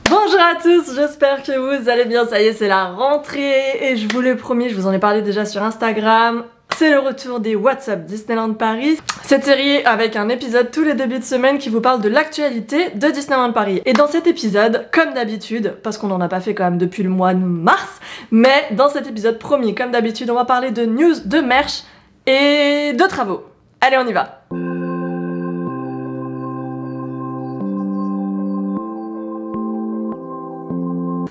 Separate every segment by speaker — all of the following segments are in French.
Speaker 1: Bonjour à tous, j'espère que vous allez bien, ça y est c'est la rentrée et je vous l'ai promis, je vous en ai parlé déjà sur Instagram. C'est le retour des What's Up Disneyland Paris. Cette série avec un épisode tous les débuts de semaine qui vous parle de l'actualité de Disneyland Paris. Et dans cet épisode, comme d'habitude, parce qu'on n'en a pas fait quand même depuis le mois de mars, mais dans cet épisode promis, comme d'habitude, on va parler de news, de merch et de travaux. Allez, on y va.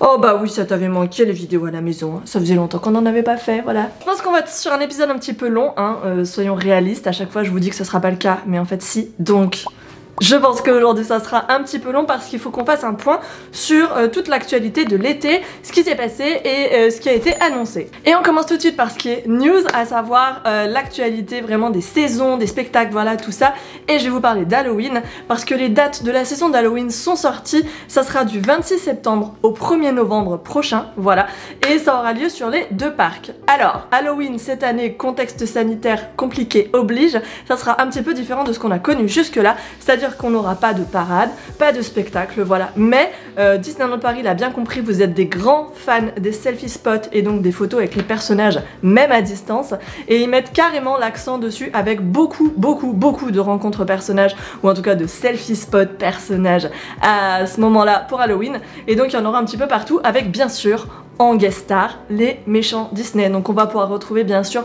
Speaker 1: Oh bah oui, ça t'avait manqué les vidéos à la maison, hein. Ça faisait longtemps qu'on n'en avait pas fait, voilà. Je pense qu'on va être sur un épisode un petit peu long, hein, soyons réalistes, à chaque fois je vous dis que ce sera pas le cas, mais en fait si, donc... Je pense qu'aujourd'hui ça sera un petit peu long parce qu'il faut qu'on fasse un point sur toute l'actualité de l'été, ce qui s'est passé et ce qui a été annoncé. Et on commence tout de suite par ce qui est news, à savoir l'actualité vraiment des saisons, des spectacles, voilà tout ça. Et je vais vous parler d'Halloween parce que les dates de la saison d'Halloween sont sorties. Ça sera du 26 septembre au 1er novembre prochain, voilà. Et ça aura lieu sur les deux parcs. Alors, Halloween cette année, contexte sanitaire compliqué oblige, ça sera un petit peu différent de ce qu'on a connu jusque là, c'est-à-dire qu'on n'aura pas de parade, pas de spectacle, voilà. Mais Disneyland Paris l'a bien compris, vous êtes des grands fans des selfie spots et donc des photos avec les personnages, même à distance. Et ils mettent carrément l'accent dessus avec beaucoup de rencontres personnages, ou en tout cas de selfie spots personnages à ce moment-là pour Halloween. Et donc il y en aura un petit peu partout avec bien sûr en guest star les méchants Disney. Donc on va pouvoir retrouver bien sûr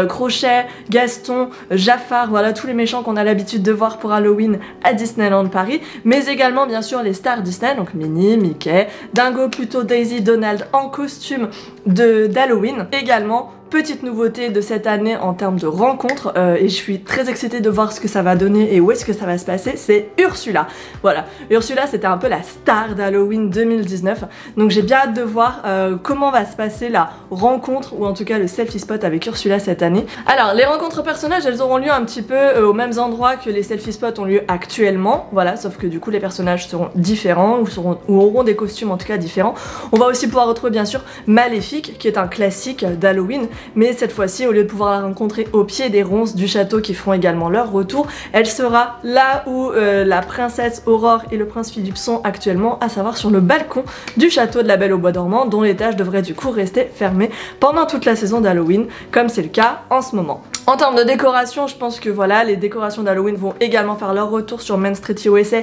Speaker 1: Crochet, Gaston, Jafar, voilà tous les méchants qu'on a l'habitude de voir pour Halloween à Disneyland Paris, mais également bien sûr les stars Disney, donc Minnie, Mickey, Dingo, Pluto, Daisy, Donald en costume d'Halloween. Également petite nouveauté de cette année en termes de rencontres et je suis très excitée de voir ce que ça va donner et où est-ce que ça va se passer, c'est Ursula. Voilà, Ursula c'était un peu la star d'Halloween 2019, donc j'ai bien hâte de voir comment va se passer la rencontre ou en tout cas le selfie spot avec Ursula cette année. Alors les rencontres personnages elles auront lieu un petit peu aux mêmes endroits que les selfie spots ont lieu actuellement, voilà, sauf que du coup les personnages seront différents ou auront des costumes en tout cas différents. On va aussi pouvoir retrouver bien sûr Maléfique qui est un classique d'Halloween, mais cette fois-ci au lieu de pouvoir la rencontrer au pied des ronces du château qui feront également leur retour, elle sera là où la princesse Aurore et le prince Philippe sont actuellement, à savoir sur le balcon du château de la Belle au Bois dormant, dont l'étage devrait du coup rester fermé pendant toute la saison d'Halloween, comme c'est le cas en ce moment. En termes de décoration, je pense que voilà, les décorations d'Halloween vont également faire leur retour sur Main Street USA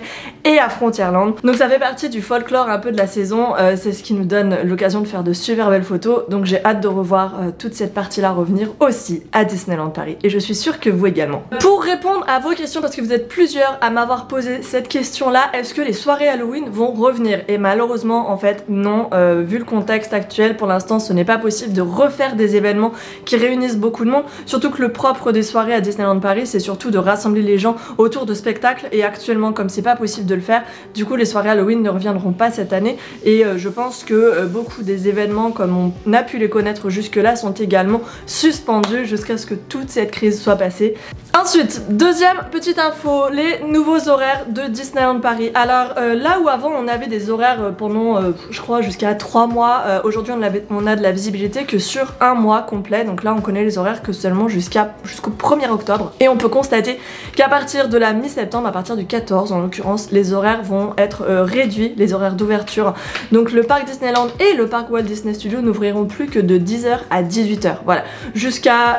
Speaker 1: et à Frontierland. Donc ça fait partie du folklore un peu de la saison, c'est ce qui nous donne l'occasion de faire de super belles photos, donc j'ai hâte de revoir toute cette partie-là revenir aussi à Disneyland Paris, et je suis sûre que vous également. Pour répondre à vos questions, parce que vous êtes plusieurs à m'avoir posé cette question-là, est-ce que les soirées Halloween vont revenir? Et malheureusement, en fait, non, vu le contexte actuel, pour l'instant, ce n'est pas possible de refaire des événements qui réunissent beaucoup de monde, surtout que le propre des soirées à Disneyland Paris, c'est surtout de rassembler les gens autour de spectacles, et actuellement, comme c'est pas possible de le faire, du coup, les soirées Halloween ne reviendront pas cette année, et je pense que beaucoup des événements, comme on a pu les connaître jusque-là, sont également suspendus jusqu'à ce que toute cette crise soit passée. Ensuite, deuxième petite info, les nouveaux horaires de Disneyland Paris. Alors là où avant on avait des horaires pendant je crois jusqu'à 3 mois, aujourd'hui on a de la visibilité que sur un mois complet, donc là on connaît les horaires que seulement jusqu'au 1er octobre, et on peut constater qu'à partir de la mi-septembre, à partir du 14 en l'occurrence, les horaires vont être réduits, les horaires d'ouverture. Donc le parc Disneyland et le parc Walt Disney Studios n'ouvriront plus que de 10h à 18h, voilà. Jusqu'à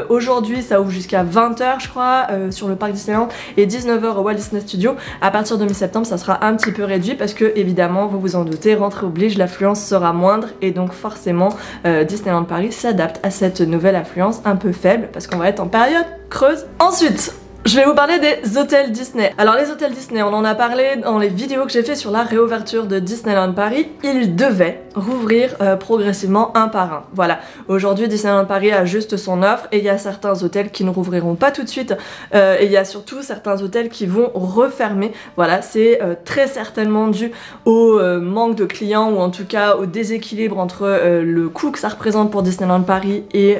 Speaker 1: aujourd'hui ça ouvre jusqu'à 20h je crois sur le parc Disneyland et 19h au Walt Disney Studios. À partir de mi-septembre ça sera un petit peu réduit parce que évidemment vous vous en doutez, rentrée oblige, l'affluence sera moindre et donc forcément Disneyland Paris s'adapte à cette nouvelle affluence un peu faible parce qu'on va être en période creuse. Ensuite, je vais vous parler des hôtels Disney. Alors les hôtels Disney, on en a parlé dans les vidéos que j'ai fait sur la réouverture de Disneyland Paris. Ils devaient rouvrir progressivement un par un. Voilà, aujourd'hui Disneyland Paris a juste son offre et il y a certains hôtels qui ne rouvriront pas tout de suite et il y a surtout certains hôtels qui vont refermer. Voilà, c'est très certainement dû au manque de clients ou en tout cas au déséquilibre entre le coût que ça représente pour Disneyland Paris et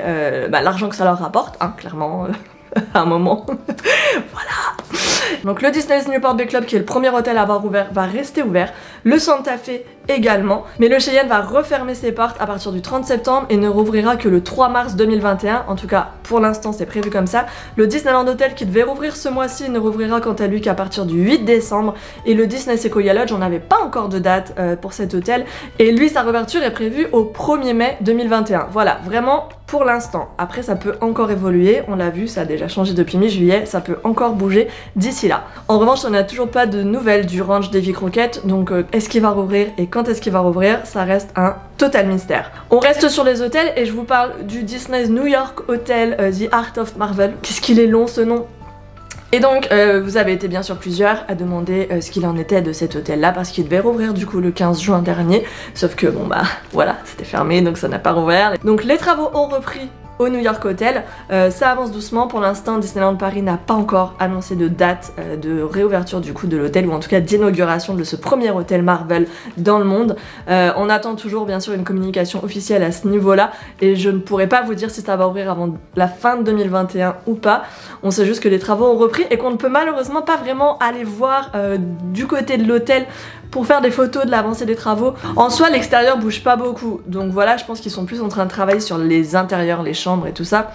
Speaker 1: l'argent que ça leur rapporte, hein, clairement. À un moment. Voilà. Donc le Disney's Newport Bay Club, qui est le premier hôtel à avoir ouvert, va rester ouvert. le Santa Fe également, mais le Cheyenne va refermer ses portes à partir du 30 septembre et ne rouvrira que le 3 mars 2021, en tout cas pour l'instant c'est prévu comme ça. Le Disneyland Hotel qui devait rouvrir ce mois-ci ne rouvrira quant à lui qu'à partir du 8 décembre et le Disney Sequoia Lodge, on n'avait pas encore de date pour cet hôtel et lui sa réouverture est prévue au 1er mai 2021. Voilà, vraiment pour l'instant. Après ça peut encore évoluer, on l'a vu, ça a déjà changé depuis mi-juillet, ça peut encore bouger d'ici là. En revanche, on n'a toujours pas de nouvelles du ranch Davy Crockett, donc est-ce qu'il va rouvrir et quand est-ce qu'il va rouvrir, ça reste un total mystère. On reste sur les hôtels et je vous parle du Disney's New York Hotel The Art of Marvel. Qu'est-ce qu'il est long ce nom! Et donc vous avez été bien sûr plusieurs à demander ce qu'il en était de cet hôtel là parce qu'il devait rouvrir du coup le 15 juin dernier, sauf que bon bah voilà, c'était fermé donc ça n'a pas rouvert. Donc les travaux ont repris au New York Hotel, ça avance doucement. Pour l'instant Disneyland Paris n'a pas encore annoncé de date de réouverture du coup de l'hôtel, ou en tout cas d'inauguration de ce premier hôtel Marvel dans le monde. On attend toujours bien sûr une communication officielle à ce niveau là et je ne pourrais pas vous dire si ça va ouvrir avant la fin de 2021 ou pas. On sait juste que les travaux ont repris et qu'on ne peut malheureusement pas vraiment aller voir du côté de l'hôtel pour faire des photos de l'avancée des travaux. En soi l'extérieur bouge pas beaucoup, donc voilà, je pense qu'ils sont plus en train de travailler sur les intérieurs, les chambres et tout ça.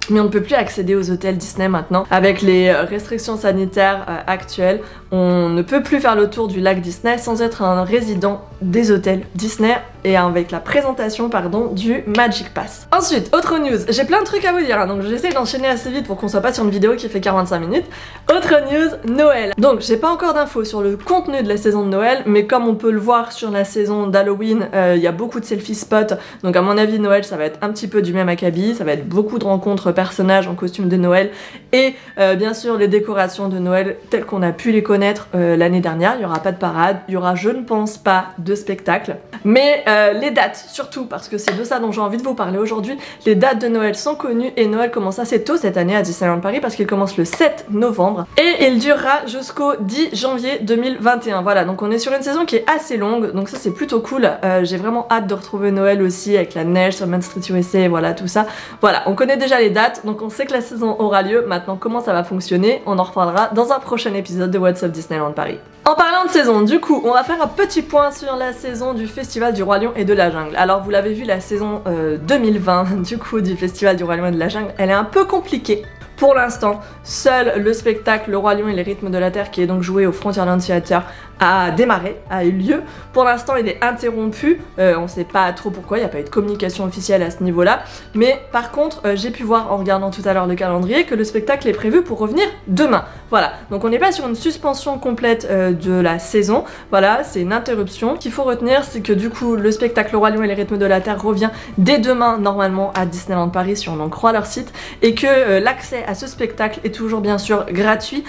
Speaker 1: Mais on ne peut plus accéder aux hôtels Disney maintenant. Avec les restrictions sanitaires actuelles, on ne peut plus faire le tour du lac Disney sans être un résident des hôtels Disney et avec la présentation pardon du Magic Pass. Ensuite, autre news, j'ai plein de trucs à vous dire hein, donc j'essaie d'enchaîner assez vite pour qu'on soit pas sur une vidéo qui fait 45 minutes. Autre news, Noël. Donc j'ai pas encore d'infos sur le contenu de la saison de Noël, mais comme on peut le voir sur la saison d'Halloween, il y a beaucoup de selfie spots, donc à mon avis Noël ça va être un petit peu du même acabit, ça va être beaucoup de rencontres personnages en costume de Noël et bien sûr les décorations de Noël telles qu'on a pu les connaître l'année dernière. Il y aura pas de parade, il y aura je ne pense pas de spectacle, mais les dates surtout parce que c'est de ça dont j'ai envie de vous parler aujourd'hui. Les dates de Noël sont connues et Noël commence assez tôt cette année à Disneyland Paris parce qu'il commence le 7 novembre et il durera jusqu'au 10 janvier 2021. Voilà, donc on est sur une saison qui est assez longue, donc ça c'est plutôt cool. J'ai vraiment hâte de retrouver Noël aussi avec la neige sur Main Street USA, voilà tout ça. Voilà, on connaît déjà les dates, donc on sait que la saison aura lieu. Maintenant comment ça va fonctionner, on en reparlera dans un prochain épisode de What's Up Disneyland Paris. En parlant de saison, du coup, on va faire un petit point sur la saison du Festival du Roi Lion et de la Jungle. Alors vous l'avez vu, la saison 2020 du coup du Festival du Roi Lion et de la Jungle, elle est un peu compliquée. Pour l'instant, seul le spectacle Le Roi Lion et les Rythmes de la Terre, qui est donc joué au Frontierland Theater, a démarré, a eu lieu. Pour l'instant il est interrompu, on sait pas trop pourquoi, il n'y a pas eu de communication officielle à ce niveau là, mais par contre j'ai pu voir en regardant tout à l'heure le calendrier que le spectacle est prévu pour revenir demain. Voilà, donc on n'est pas sur une suspension complète de la saison, voilà, c'est une interruption. Ce qu'il faut retenir c'est que du coup le spectacle Le Roi Lion et les Rythmes de la Terre revient dès demain normalement à Disneyland Paris si on en croit leur site, et que l'accès à ce spectacle est toujours bien sûr gratuit,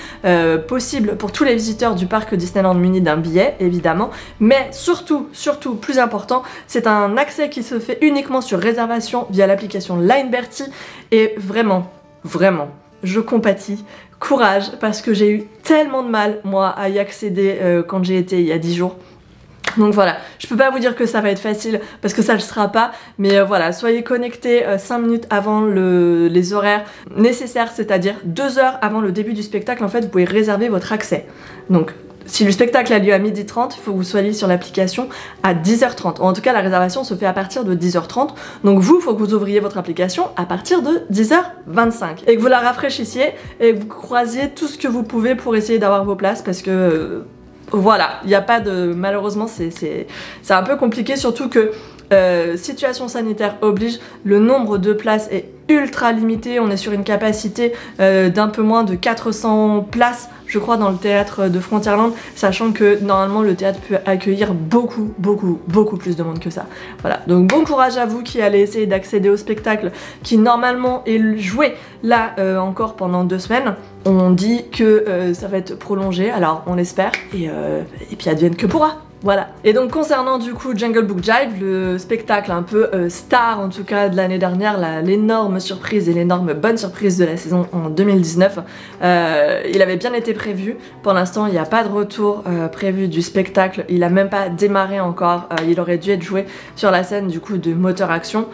Speaker 1: possible pour tous les visiteurs du parc Disneyland muni d'un billet évidemment, mais surtout plus important, c'est un accès qui se fait uniquement sur réservation via l'application Lineberty et vraiment je compatis, courage, parce que j'ai eu tellement de mal moi à y accéder quand j'ai été il y a 10 jours. Donc voilà, je peux pas vous dire que ça va être facile parce que ça le sera pas, mais voilà, soyez connectés 5 minutes avant les horaires nécessaires, c'est-à-dire 2 heures avant le début du spectacle. En fait vous pouvez réserver votre accès. Donc si le spectacle a lieu à 12h30, il faut que vous soyez sur l'application à 10h30. En tout cas, la réservation se fait à partir de 10h30. Donc vous, il faut que vous ouvriez votre application à partir de 10h25. Et que vous la rafraîchissiez et que vous croisiez tout ce que vous pouvez pour essayer d'avoir vos places parce que... voilà, il n'y a pas de... Malheureusement, c'est un peu compliqué, surtout que situation sanitaire oblige, le nombre de places est ultra limité. On est sur une capacité d'un peu moins de 400 places, je crois, dans le théâtre de Frontierland, sachant que normalement le théâtre peut accueillir beaucoup plus de monde que ça. Voilà, donc bon courage à vous qui allez essayer d'accéder au spectacle qui normalement est joué là encore pendant 2 semaines. On dit que ça va être prolongé, alors on l'espère, et puis advienne que pourra. Voilà. Et donc concernant du coup Jungle Book Jive, le spectacle un peu star en tout cas de l'année dernière, l'énorme surprise et l'énorme bonne surprise de la saison en 2019, il avait bien été prévu. Pour l'instant il n'y a pas de retour prévu du spectacle, il a même pas démarré encore, il aurait dû être joué sur la scène du coup de Moteur Action.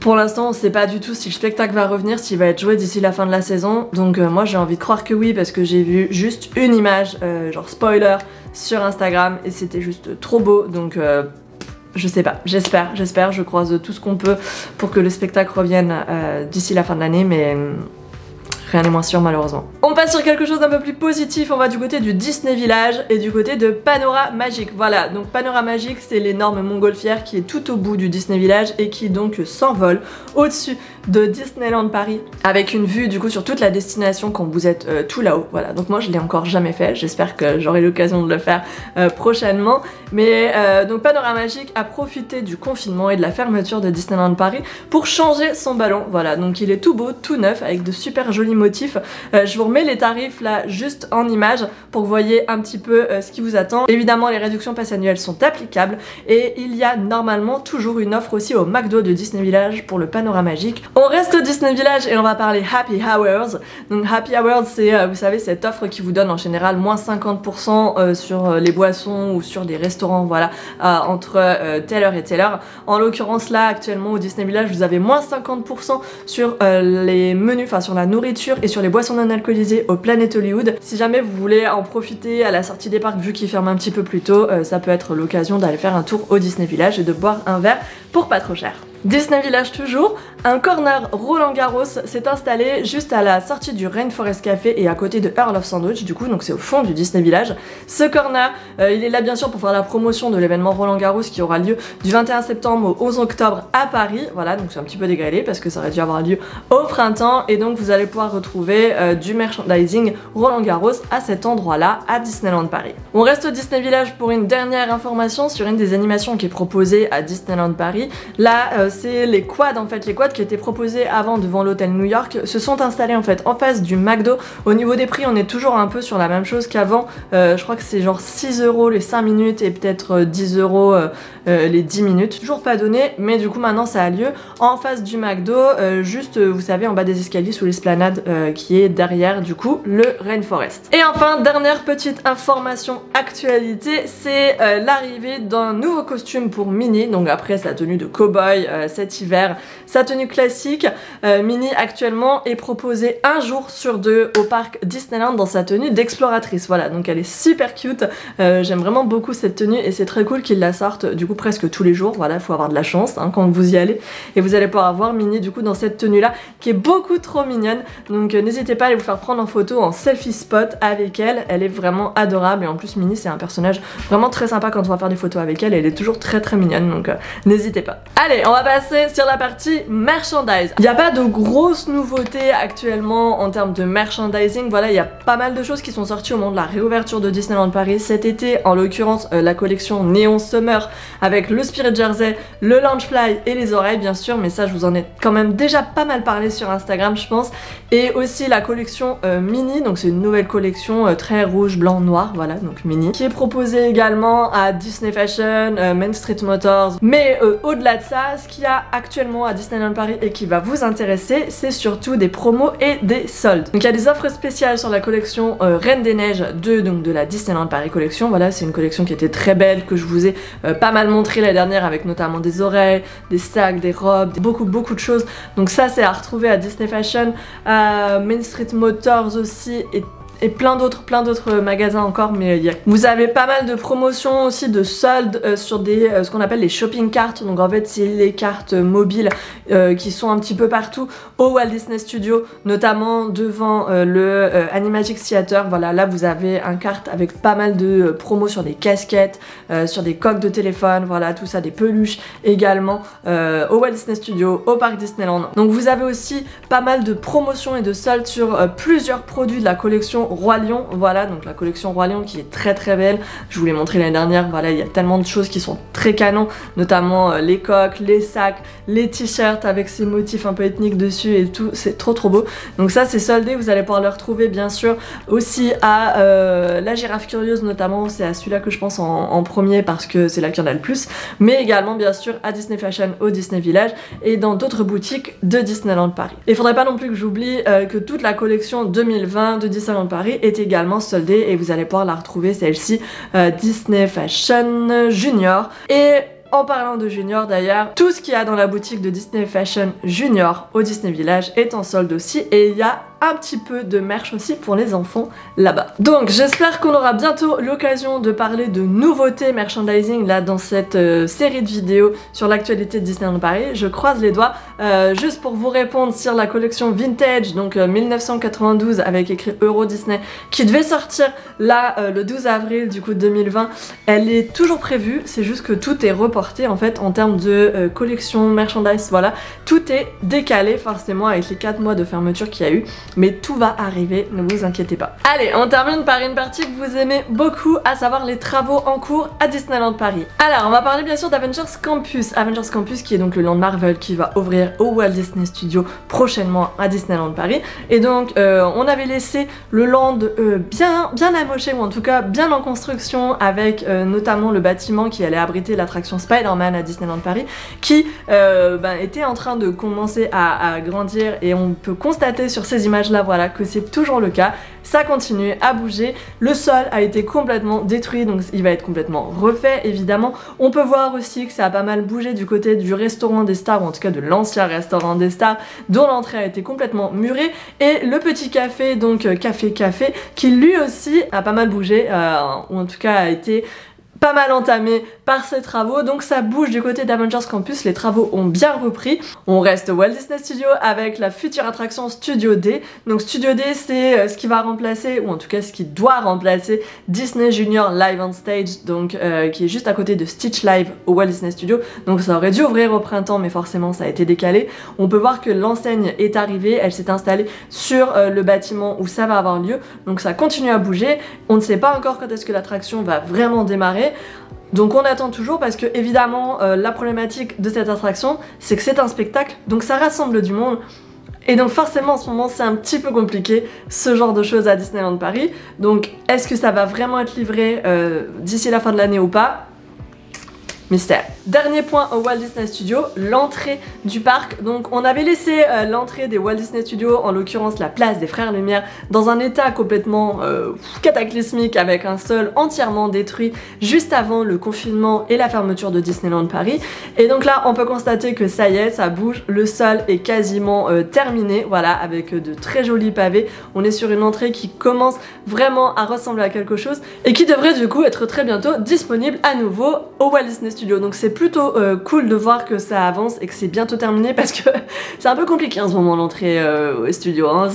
Speaker 1: Pour l'instant on sait pas du tout si le spectacle va revenir, s'il va être joué d'ici la fin de la saison, donc moi j'ai envie de croire que oui parce que j'ai vu juste une image, genre spoiler, sur Instagram et c'était juste trop beau, donc je sais pas, j'espère, je croise tout ce qu'on peut pour que le spectacle revienne d'ici la fin de l'année, mais rien n'est moins sûr malheureusement. On passe sur quelque chose d'un peu plus positif, on va du côté du Disney Village et du côté de Panorama Magic. Voilà, donc Panorama Magic c'est l'énorme montgolfière qui est tout au bout du Disney Village et qui donc s'envole au-dessus de Disneyland Paris avec une vue du coup sur toute la destination quand vous êtes tout là-haut. Voilà, donc moi je l'ai encore jamais fait, j'espère que j'aurai l'occasion de le faire prochainement. Mais donc Panorama Magic a profité du confinement et de la fermeture de Disneyland Paris pour changer son ballon. Voilà, donc il est tout beau, tout neuf avec de super jolis motifs. Je vous remets les tarifs là juste en image pour que vous voyez un petit peu ce qui vous attend. Évidemment les réductions pass annuelles sont applicables et il y a normalement toujours une offre aussi au McDo de Disney Village pour le Panorama Magic. On reste au Disney Village et on va parler Happy Hours. Donc Happy Hours c'est vous savez cette offre qui vous donne en général moins 50% sur les boissons ou sur des restaurants, voilà, entre telle heure et telle heure. En l'occurrence là actuellement au Disney Village vous avez moins 50% sur les menus, enfin sur la nourriture et sur les boissons non alcoolisées au Planet Hollywood. Si jamais vous voulez en profiter à la sortie des parcs vu qu'ils ferment un petit peu plus tôt, ça peut être l'occasion d'aller faire un tour au Disney Village et de boire un verre pour pas trop cher. Disney Village toujours, un corner Roland Garros s'est installé juste à la sortie du Rainforest Café et à côté de Earl of Sandwich du coup, donc c'est au fond du Disney Village. Ce corner, il est là bien sûr pour faire la promotion de l'événement Roland Garros qui aura lieu du 21 septembre au 11 octobre à Paris, voilà, donc c'est un petit peu dégrélé parce que ça aurait dû avoir lieu au printemps et donc vous allez pouvoir retrouver du merchandising Roland Garros à cet endroit là à Disneyland Paris. On reste au Disney Village pour une dernière information sur une des animations qui est proposée à Disneyland Paris. Là c'est les quads en fait, les quads qui étaient proposés avant devant l'hôtel New York se sont installés en fait en face du McDo. Au niveau des prix on est toujours un peu sur la même chose qu'avant, je crois que c'est genre 6 € les 5 minutes et peut-être 10 € les 10 minutes, toujours pas donné mais du coup maintenant ça a lieu en face du McDo, juste vous savez en bas des escaliers sous l'esplanade qui est derrière du coup le Rainforest. Et enfin dernière petite information actualité, c'est l'arrivée d'un nouveau costume pour Minnie, donc après sa tenue de cow-boy cet hiver, sa tenue classique. Minnie actuellement est proposée un jour sur deux au parc Disneyland dans sa tenue d'exploratrice, voilà, donc elle est super cute, j'aime vraiment beaucoup cette tenue et c'est très cool qu'ils la sortent du coup presque tous les jours, voilà, faut avoir de la chance hein, quand vous y allez et vous allez pouvoir voir Minnie du coup dans cette tenue là qui est beaucoup trop mignonne, donc n'hésitez pas à aller vous faire prendre en photo en selfie spot avec elle, elle est vraiment adorable et en plus Minnie c'est un personnage vraiment très sympa quand on va faire des photos avec elle, elle est toujours très mignonne, donc n'hésitez pas. Allez, on va passer sur la partie merchandise. Il n'y a pas de grosses nouveautés actuellement en termes de merchandising, voilà, il y a pas mal de choses qui sont sorties au moment de la réouverture de Disneyland Paris cet été, en l'occurrence la collection Neon Summer avec le Spirit Jersey, le Loungefly et les oreilles bien sûr, mais ça je vous en ai quand même déjà pas mal parlé sur Instagram je pense, et aussi la collection Minnie, donc c'est une nouvelle collection très rouge, blanc, noir, voilà, donc Minnie, qui est proposée également à Disney Fashion, Main Street Motors, mais au-delà de ça, ce qu'il y a actuellement à Disneyland Paris et qui va vous intéresser, c'est surtout des promos et des soldes. Donc il y a des offres spéciales sur la collection Reine des Neiges 2, donc de la Disneyland Paris collection, voilà, c'est une collection qui était très belle, que je vous ai pas mal montré la dernière avec notamment des oreilles, des sacs, des robes, beaucoup de choses, donc ça c'est à retrouver à Disney Fashion, à Main Street Motors aussi et plein d'autres magasins encore, mais vous avez pas mal de promotions aussi, de soldes sur des ce qu'on appelle les shopping carts, donc en fait c'est les cartes mobiles qui sont un petit peu partout au Walt Disney Studio, notamment devant le Animagic Theater, voilà, là vous avez un carte avec pas mal de promos sur des casquettes, sur des coques de téléphone, voilà, tout ça, des peluches également au Walt Disney Studio, au parc Disneyland. Donc vous avez aussi pas mal de promotions et de soldes sur plusieurs produits de la collection Roi Lion, voilà, donc la collection Roi Lion qui est très belle, je vous l'ai montré l'année dernière, voilà, il y a tellement de choses qui sont très canons, notamment les coques, les sacs, les t-shirts avec ces motifs un peu ethniques dessus et tout, c'est trop beau, donc ça c'est soldé, vous allez pouvoir le retrouver bien sûr aussi à la Girafe Curieuse notamment, c'est à celui-là que je pense en premier parce que c'est là qu'il y en a le plus, mais également bien sûr à Disney Fashion au Disney Village et dans d'autres boutiques de Disneyland Paris. Et il faudrait pas non plus que j'oublie que toute la collection 2020 de Disneyland Paris est également soldée et vous allez pouvoir la retrouver celle-ci Disney Fashion Junior et En parlant de Junior d'ailleurs, tout ce qu'il y a dans la boutique de Disney Fashion Junior au Disney Village est en solde aussi et il y a un petit peu de merch aussi pour les enfants là-bas. Donc j'espère qu'on aura bientôt l'occasion de parler de nouveautés merchandising là dans cette série de vidéos sur l'actualité de Disneyland Paris. Je croise les doigts. Juste pour vous répondre sur la collection Vintage, donc 1992 avec écrit Euro Disney, qui devait sortir là le 12 avril du coup 2020, elle est toujours prévue, c'est juste que tout est reporté en fait en termes de collection, merchandise, voilà. Tout est décalé forcément avec les 4 mois de fermeture qu'il y a eu. Mais tout va arriver, ne vous inquiétez pas. Allez, on termine par une partie que vous aimez beaucoup, à savoir les travaux en cours à Disneyland Paris. Alors, on va parler bien sûr d'Avengers Campus. Avengers Campus qui est donc le land Marvel qui va ouvrir au Walt Disney Studios prochainement à Disneyland Paris. Et donc, on avait laissé le land bien amoché, ou en tout cas bien en construction, avec notamment le bâtiment qui allait abriter l'attraction Spider-Man à Disneyland Paris, qui était en train de commencer à grandir, et on peut constater sur ces images là, voilà, que c'est toujours le cas. Ça continue à bouger, le sol a été complètement détruit, donc il va être complètement refait évidemment. On peut voir aussi que ça a pas mal bougé du côté du restaurant des stars, ou en tout cas de l'ancien restaurant des stars, dont l'entrée a été complètement murée, et le petit café, donc Café, qui lui aussi a pas mal bougé, ou en tout cas a été pas mal entamé par ces travaux, donc ça bouge du côté d'Avengers Campus, les travaux ont bien repris. On reste au Walt Disney Studios avec la future attraction Studio D. Donc Studio D, c'est ce qui va remplacer, ou en tout cas ce qui doit remplacer Disney Junior Live on Stage, donc qui est juste à côté de Stitch Live au Walt Disney Studios. Donc ça aurait dû ouvrir au printemps, mais forcément ça a été décalé. On peut voir que l'enseigne est arrivée, elle s'est installée sur le bâtiment où ça va avoir lieu, donc ça continue à bouger. On ne sait pas encore quand est-ce que l'attraction va vraiment démarrer. Donc on attend toujours, parce que évidemment la problématique de cette attraction, c'est que c'est un spectacle, donc ça rassemble du monde. Et donc forcément en ce moment c'est un petit peu compliqué ce genre de choses à Disneyland Paris. Donc est-ce que ça va vraiment être livré d'ici la fin de l'année ou pas? Mystère. Dernier point au Walt Disney Studios, l'entrée du parc. Donc on avait laissé l'entrée des Walt Disney Studios, en l'occurrence la place des Frères Lumière, dans un état complètement cataclysmique, avec un sol entièrement détruit juste avant le confinement et la fermeture de Disneyland Paris. Et donc là on peut constater que ça y est, ça bouge, le sol est quasiment terminé, voilà, avec de très jolis pavés. On est sur une entrée qui commence vraiment à ressembler à quelque chose, et qui devrait du coup être très bientôt disponible à nouveau au Walt Disney Studios. Donc c'est plutôt cool de voir que ça avance et que c'est bientôt terminé, parce que c'est un peu compliqué en ce moment l'entrée au studio, hein.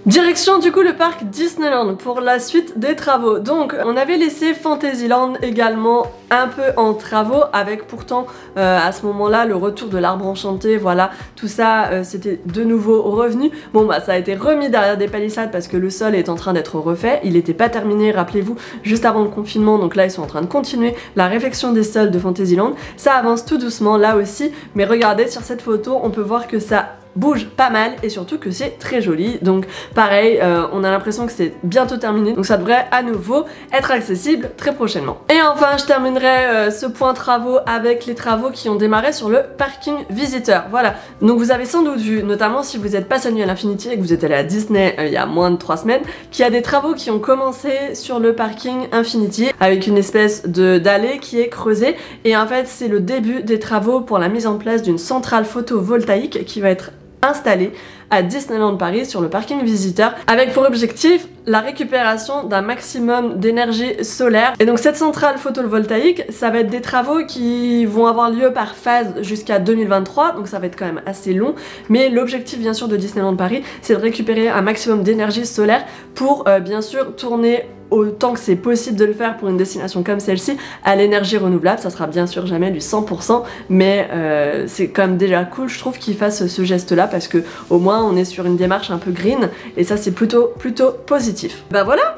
Speaker 1: Direction du coup le parc Disneyland pour la suite des travaux. Donc on avait laissé Fantasyland également un peu en travaux, avec pourtant à ce moment là le retour de l'arbre enchanté, voilà, tout ça c'était de nouveau revenu. Bon bah ça a été remis derrière des palissades parce que le sol est en train d'être refait, il n'était pas terminé, rappelez-vous, juste avant le confinement, donc là ils sont en train de continuer la réfection des sols de Fantasyland. Ça avance tout doucement là aussi, mais regardez sur cette photo, on peut voir que ça bouge pas mal, et surtout que c'est très joli. Donc pareil, on a l'impression que c'est bientôt terminé, donc ça devrait à nouveau être accessible très prochainement. Et enfin je terminerai ce point travaux avec les travaux qui ont démarré sur le parking visiteur. Voilà, donc vous avez sans doute vu, notamment si vous êtes passionné à l'Infinity et que vous êtes allé à Disney il y a moins de 3 semaines, qu'il y a des travaux qui ont commencé sur le parking Infinity, avec une espèce d'allée qui est creusée, et en fait c'est le début des travaux pour la mise en place d'une centrale photovoltaïque qui va être installée à Disneyland Paris sur le parking visiteur, avec pour objectif la récupération d'un maximum d'énergie solaire. Et donc cette centrale photovoltaïque, ça va être des travaux qui vont avoir lieu par phase jusqu'à 2023, donc ça va être quand même assez long, mais l'objectif bien sûr de Disneyland Paris, c'est de récupérer un maximum d'énergie solaire pour bien sûr tourner autant que c'est possible de le faire pour une destination comme celle-ci à l'énergie renouvelable. Ça sera bien sûr jamais du 100%, mais c'est quand même déjà cool je trouve qu'ils fassent ce geste là, parce que au moins on est sur une démarche un peu green, et ça c'est plutôt positif. Bah voilà,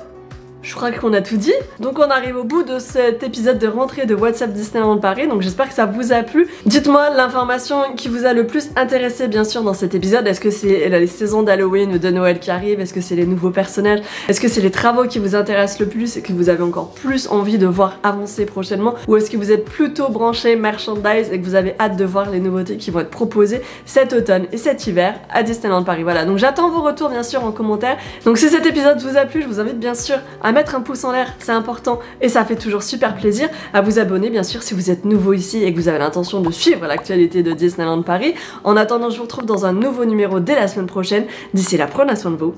Speaker 1: je crois qu'on a tout dit. Donc on arrive au bout de cet épisode de rentrée de WhatsApp Disneyland Paris, donc j'espère que ça vous a plu. Dites-moi l'information qui vous a le plus intéressé bien sûr dans cet épisode. Est-ce que c'est les saisons d'Halloween ou de Noël qui arrivent? Est-ce que c'est les nouveaux personnages? Est-ce que c'est les travaux qui vous intéressent le plus et que vous avez encore plus envie de voir avancer prochainement? Ou est-ce que vous êtes plutôt branché merchandise et que vous avez hâte de voir les nouveautés qui vont être proposées cet automne et cet hiver à Disneyland Paris? Voilà, donc j'attends vos retours bien sûr en commentaire. Donc si cet épisode vous a plu, je vous invite bien sûr à mettre un pouce en l'air, c'est important et ça fait toujours super plaisir, à vous abonner bien sûr si vous êtes nouveau ici et que vous avez l'intention de suivre l'actualité de Disneyland Paris. En attendant, je vous retrouve dans un nouveau numéro dès la semaine prochaine. D'ici là, prenez soin de vous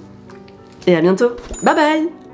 Speaker 1: et à bientôt. Bye bye.